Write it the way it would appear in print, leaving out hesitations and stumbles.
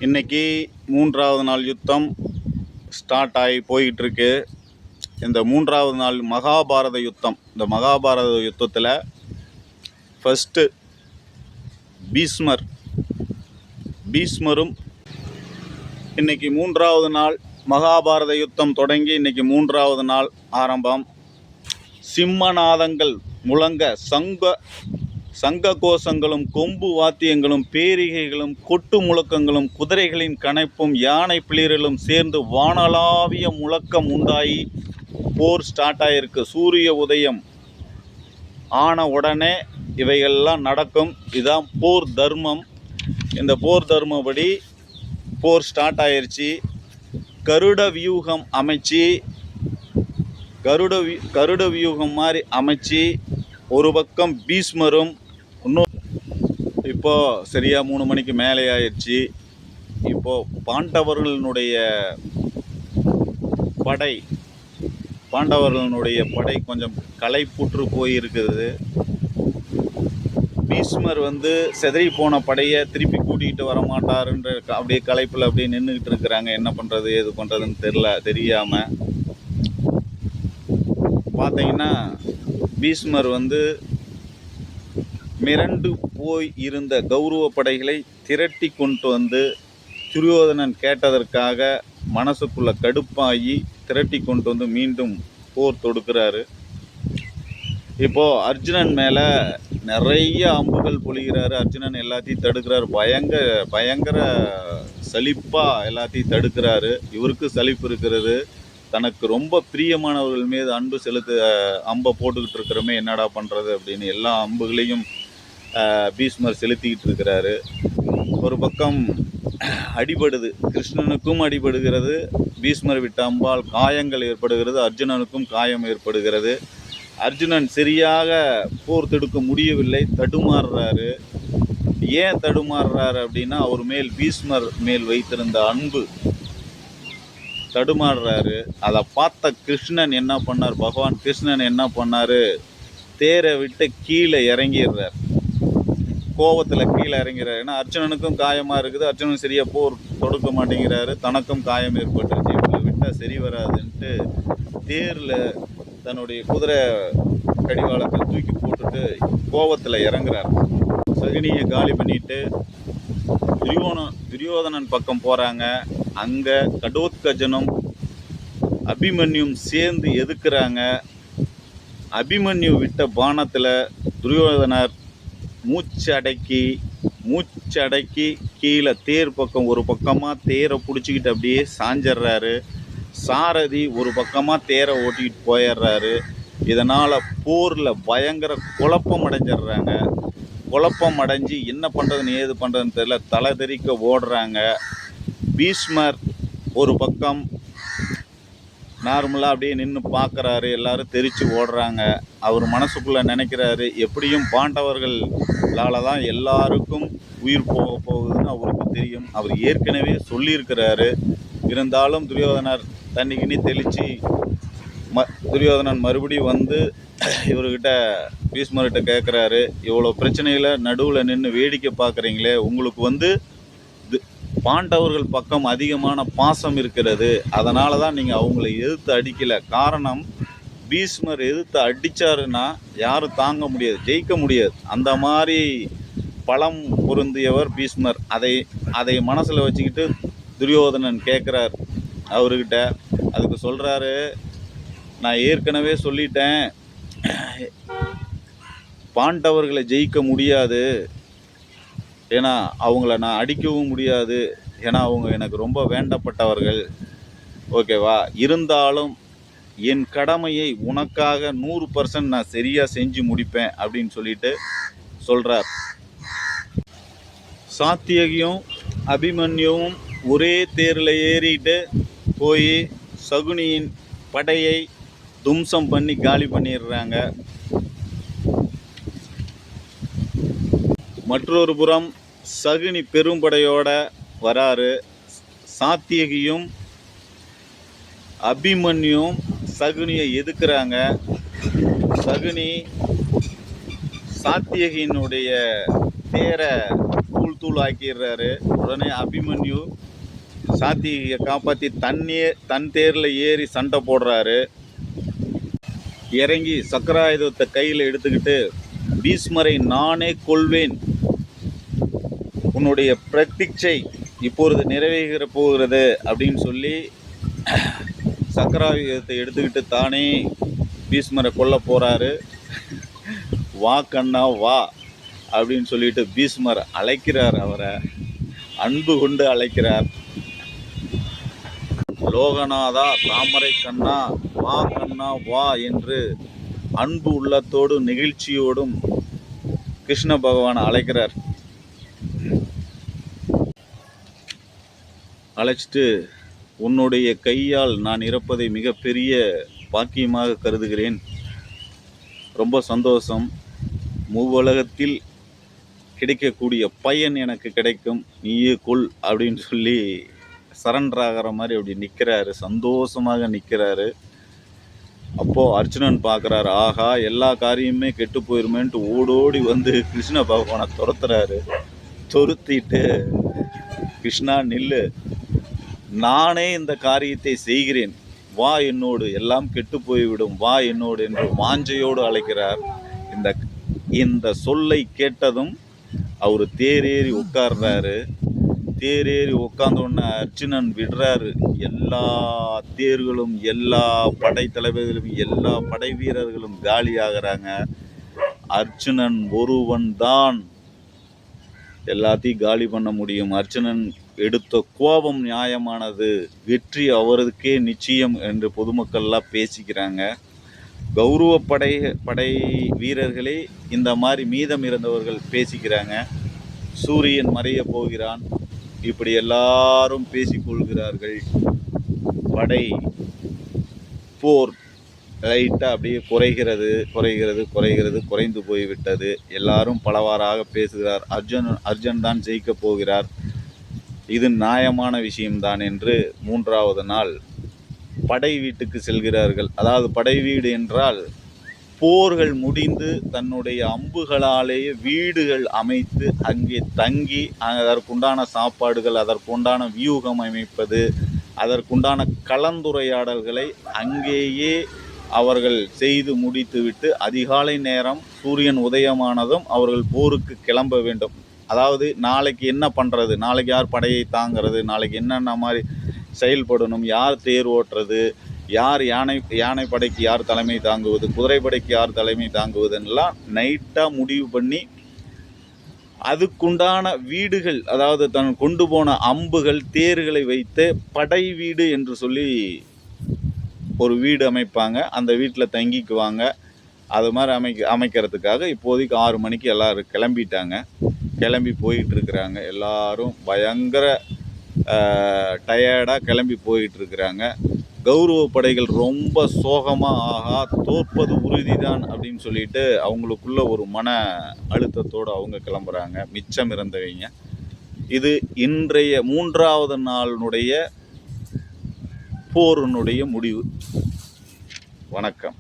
இன்னைக்கு 3வது நாள் யுத்தம் ஸ்டார்ட் ஆகி போயிட்டுருக்கு. இந்த 3வது நாள் மகாபாரத யுத்தம். இந்த மகாபாரத யுத்தத்தில் ஃபஸ்ட்டு பீஷ்மரும் இன்னைக்கு 3வது நாள் மகாபாரத யுத்தம் தொடங்கி இன்னைக்கு 3வது நாள் ஆரம்பம். சிம்மநாதங்கள் முழங்க சங்க கோஷங்களும் கொம்பு வாத்தியங்களும் பேரிகைகளும் கொட்டு முழக்கங்களும் குதிரைகளின் கனைப்பும் யானை பிளிரலும் சேர்ந்து வானளாவிய முழக்கம் உண்டாகி போர் ஸ்டார்ட் ஆகிருக்கு. சூரிய உதயம் ஆன உடனே இவைகள்லாம் நடக்கும். இதுதான் போர் தர்மம். இந்த போர் தர்மப்படி போர் ஸ்டார்ட் ஆயிடுச்சு. கருட வியூகம் அமைச்சு கருட வியூகம் மாதிரி அமைச்சு ஒரு பக்கம் பீஷ்மரும் இப்போது சரியாக 3 மணிக்கு மேலே ஆயிடுச்சு. இப்போது பாண்டவர்களுடைய படை கொஞ்சம் களைப்புற்று போயிருக்கிறது. பீஷ்மர் செதறி போன படையை திருப்பி கூட்டிகிட்டு வரமாட்டாருன்ற அப்படியே களைப்பில் அப்படியே நின்றுக்கிட்டு இருக்கிறாங்க. என்ன பண்ணுறது ஏது பண்ணுறதுன்னு தெரியாமல் பார்த்தீங்கன்னா பீஷ்மர் மிரண்டு போய் இருந்த கௌரவ படைகளை திரட்டி கொண்டு துரியோதனன் கேட்டதற்காக மனசுக்குள்ள கடுப்பாகி திரட்டி கொண்டு மீண்டும் போர் தொடுக்கிறாரு. இப்போது அர்ஜுனன் மேலே நிறைய அம்புகள் பொழிகிறாரு. அர்ஜுனன் எல்லாத்தையும் தடுக்கிறாரு. பயங்கர சலிப்பாக எல்லாத்தையும் தடுக்கிறாரு. இவருக்கு சலிப்பு இருக்கிறது. தனக்கு ரொம்ப பிரியமானவர்கள் மீது அன்பு அம்பை போட்டுக்கிட்டு இருக்கிறோமே என்னடா பண்ணுறது அப்படின்னு எல்லா அம்புகளையும் பீஷ்மர் செலுத்திக்கிட்டு இருக்கிறாரு. ஒரு பக்கம் அடிபடுது, கிருஷ்ணனுக்கும் அடிபடுகிறது. பீஷ்மர் விட்ட அம்பால் காயங்கள் ஏற்படுகிறது. அர்ஜுனனுக்கும் காயம் ஏற்படுகிறது. அர்ஜுனன் சரியாக போர் தொடுக்க முடியவில்லை, தடுமாறுறாரு. ஏன் தடுமாறுறாரு அப்படின்னா அவர் மேல் பீஷ்மர் மேல் வைத்திருந்த அன்பு தடுமாறுறாரு. அதை பார்த்த கிருஷ்ணன் என்ன பண்ணார், பகவான் கிருஷ்ணன் என்ன பண்ணார், தேரை விட்டு கீழே இறங்கிடுறார். கோபத்தில் கீழே இறங்கிறார். ஏன்னா அர்ஜுனனுக்கும் காயமாக இருக்குது. அர்ஜுனன் சரியாக போர் தொடுக்க மாட்டேங்கிறாரு. தனக்கும் காயம் ஏற்பட்டுருச்சு. இவங்களை விட்டால் சரி வராதுன்ட்டு தேரில் தன்னுடைய குதிரை கடிவாளத்தை தூக்கி போட்டுட்டு கோபத்தில் இறங்குறார். சகுனியை காலி பண்ணிட்டு துரியோதனன் பக்கம் போகிறாங்க. அங்கே கடோத்கஜனும் அபிமன்யும் சேர்ந்து எதுக்குறாங்க. அபிமன்யு விட்ட பானத்தில் துரியோதனர் மூச்சடக்கி கீழே தேர் பக்கம் ஒரு பக்கமாக தேரை பிடிச்சிக்கிட்டு அப்படியே சாஞ்சிட்றாரு. சாரதி ஒரு பக்கமாக தேரை ஓட்டிக்கிட்டு போயிடுறாரு. இதனால் போரில் பயங்கர குழப்பம் அடைஞ்சிடுறாங்க. குழப்பம் அடைஞ்சு என்ன பண்ணுறதுன்னு ஏது பண்ணுறதுன்னு தெரியல, தலை தெறிக்க ஓடுறாங்க. பீஷ்மர் ஒரு பக்கம் நார்மலாக அப்படியே நின்று பார்க்குறாரு. எல்லோரும் தெரித்து ஓடுறாங்க. அவர் மனசுக்குள்ளே நினைக்கிறாரு, எப்படியும் பாண்டவர்களால் தான் எல்லாருக்கும் உயிர் போகுதுன்னு அவருக்கு தெரியும். அவர் ஏற்கனவே சொல்லியிருக்கிறாரு. இருந்தாலும் துரியோதனர் தண்ணிக்கினி தெளித்து துரியோதனன் மறுபடியும் இவர்கிட்ட பீஷ்மர்கிட்ட கேட்குறாரு, இவ்வளோ பிரச்சனையில் நடுவில் நின்று வேடிக்கை பார்க்குறீங்களே, உங்களுக்கு பாண்டவர்கள் பக்கம் அதிகமான பாசம் இருக்கிறது. அதனால தான் நீங்கள் அவங்கள எதிர்த்து அடிக்கலை. காரணம், பீஷ்மர் எதிர்த்து அடித்தாருன்னா யாரும் தாங்க முடியாது, ஜெயிக்க முடியாது. அந்த மாதிரி பலம் பொருந்தியவர் பீஷ்மர். அதை மனசில் வச்சுக்கிட்டு துரியோதனன் கேட்குறார் அவர்கிட்ட. அதுக்கு சொல்கிறாரு, நான் ஏற்கனவே சொல்லிட்டேன், பாண்டவர்களை ஜெயிக்க முடியாது. ஏன்னா அவங்கள நான் அடிக்கவும் முடியாது. ஏன்னா அவங்க எனக்கு ரொம்ப வேண்டப்பட்டவர்கள். ஓகேவா? இருந்தாலும் என் கடமையை உனக்காக 100% நான் சரியாக செஞ்சு முடிப்பேன் அப்படின்னு சொல்லிட்டு சொல்கிறார். சாத்தியகியும் அபிமன்யுவும் ஒரே தேரில் ஏறிட்டு போய் சகுனியின் படையை தும்சம் பண்ணி காலி பண்ணிடுறாங்க. மற்றொரு புறம் சகுனி பெரும்படையோட வராரு. சாத்தியகியும் அபிமன்யும் சகுனியை எதுக்குறாங்க. சகுனி சாத்தியகியினுடைய தேரை தூள் ஆக்கிடுறாரு. உடனே அபிமன்யு சாத்தியை காப்பாற்றி தன் தேரில் ஏறி சண்டை போடுறாரு. இறங்கி சக்கராயுதத்தை கையில் எடுத்துக்கிட்டு, பீஷ்மரை நானே கொள்வேன், உன்னுடைய பிரதிட்சை இப்பொழுது நிறைவேற போகிறது அப்படின்னு சொல்லி சக்கராயுதத்தை எடுத்துக்கிட்டு தானே பீஷ்மரை கொல்ல போகிறாரு. வா கண்ணா வா அப்படின்னு சொல்லிட்டு பீஷ்மர் அழைக்கிறார். அவரை அன்பு கொண்டு அழைக்கிறார். லோகநாதா, தாமரை கண்ணா, வா கண்ணா வா என்று அன்பு உள்ளத்தோடு நெகிழ்ச்சியோடும் கிருஷ்ண பகவான் அழைக்கிறார். அழைச்சிட்டு, உன்னுடைய கையால் நான் இறப்பதை மிகப்பெரிய பாக்கியமாக கருதுகிறேன், ரொம்ப சந்தோஷம், மூவுலகத்தில் கிடைக்கக்கூடிய பயன் எனக்கு கிடைக்கும், நீயே கொள் அப்படின்னு சொல்லி சரண்டர் ஆகிற மாதிரி அப்படி நிற்கிறாரு. சந்தோஷமாக நிற்கிறாரு. அப்போது அர்ஜுனன் பார்க்குறாரு, ஆகா எல்லா காரியமுமே கெட்டு போயிருமேன்ட்டு ஓடோடி வந்து கிருஷ்ண பகவானை துரத்துறாரு. துருத்திட்டு, கிருஷ்ணா நில்லு, நானே இந்த காரியத்தை செய்கிறேன், வா என்னோடு, எல்லாம் கெட்டு போய்விடும், வா என்னோடு என்று வாஞ்சையோடு அழைக்கிறார். இந்த சொல்லை கேட்டதும் அவர் தேரேறி உட்கார்றாரு. தேரேறி உட்கார்ந்தோடனே அர்ஜுனன் விடுறாரு. எல்லா தேர்களும், எல்லா படை தளபதிகளும், எல்லா படை வீரர்களும் காலியாகிறாங்க. அர்ஜுனன் ஒருவன் தான் எல்லாத்தையும் காலி பண்ண முடியும். அர்ஜுனன் எடுத்த கோபம் நியாயமானது, வெற்றி அவருக்கே நிச்சயம் என்று பொதுமக்கள்லாம் பேசிக்கிறாங்க. கௌரவ படை வீரர்களே இந்த மாதிரி மீதம் இருந்தவர்கள் பேசிக்கிறாங்க. சூரியன் மறைய போகிறான், இப்படி எல்லாரும் பேசிக்கொள்கிறார்கள். படை போர் லைட்டாக அப்படியே குறைந்து போய்விட்டது. எல்லாரும் பலவாறாக பேசுகிறார். அர்ஜுன் தான் ஜெயிக்க போகிறார், இது நியாயமான விஷயம்தான் என்று 3வது நாள் படை வீட்டுக்கு செல்கிறார்கள். அதாவது படை வீடு என்றால் போர்கள் முடிந்து தன்னுடைய அம்புகளாலேயே வீடுகள் அமைத்து அங்கே தங்கி அதற்குண்டான சாப்பாடுகள், அதற்குண்டான வியூகம் அமைப்பது, அதற்குண்டான கலந்துரையாடல்களை அங்கேயே அவர்கள் செய்து முடித்துவிட்டு அதிகாலை நேரம் சூரியன் உதயமானதும் அவர்கள் போருக்கு கிளம்ப வேண்டும். அதாவது நாளைக்கு என்ன பண்ணுறது, நாளைக்கு யார் படையை தாங்கிறது, நாளைக்கு என்னென்ன மாதிரி செயல்படணும், யார் தேர் ஓட்டுறது, யார் யானை படைக்கு யார் தலைமை தாங்குவது, குதிரை படைக்கு யார் தலைமை தாங்குவதுன்னெலாம் நைட்டாக முடிவு பண்ணி அதுக்குண்டான வீடுகள், அதாவது தன் கொண்டு போன அம்புகள், தேர்களை வைத்து படை வீடு என்று சொல்லி ஒரு வீடு அமைப்பாங்க. அந்த வீட்டில் தங்கிக்குவாங்க. அது மாதிரி அமைக்கிறதுக்காக இப்போதைக்கு 6 மணிக்கு எல்லோரும் கிளம்பிட்டாங்க. கிளம்பி போயிட்டுருக்குறாங்க. எல்லோரும் பயங்கர டயர்டாக கிளம்பி போயிட்டுருக்குறாங்க. கௌரவ படைகள் ரொம்ப சோகமாக, ஆகா தோற்பது உறுதிதான் அப்படின்னு சொல்லிட்டு அவங்களுக்குள்ள ஒரு மன அழுத்தத்தோடு அவங்க கிளம்புறாங்க, மிச்சம் இருந்தவங்க. இது இன்றைய 3வது நாளினுடைய போரினுடைய முடிவு. வணக்கம்.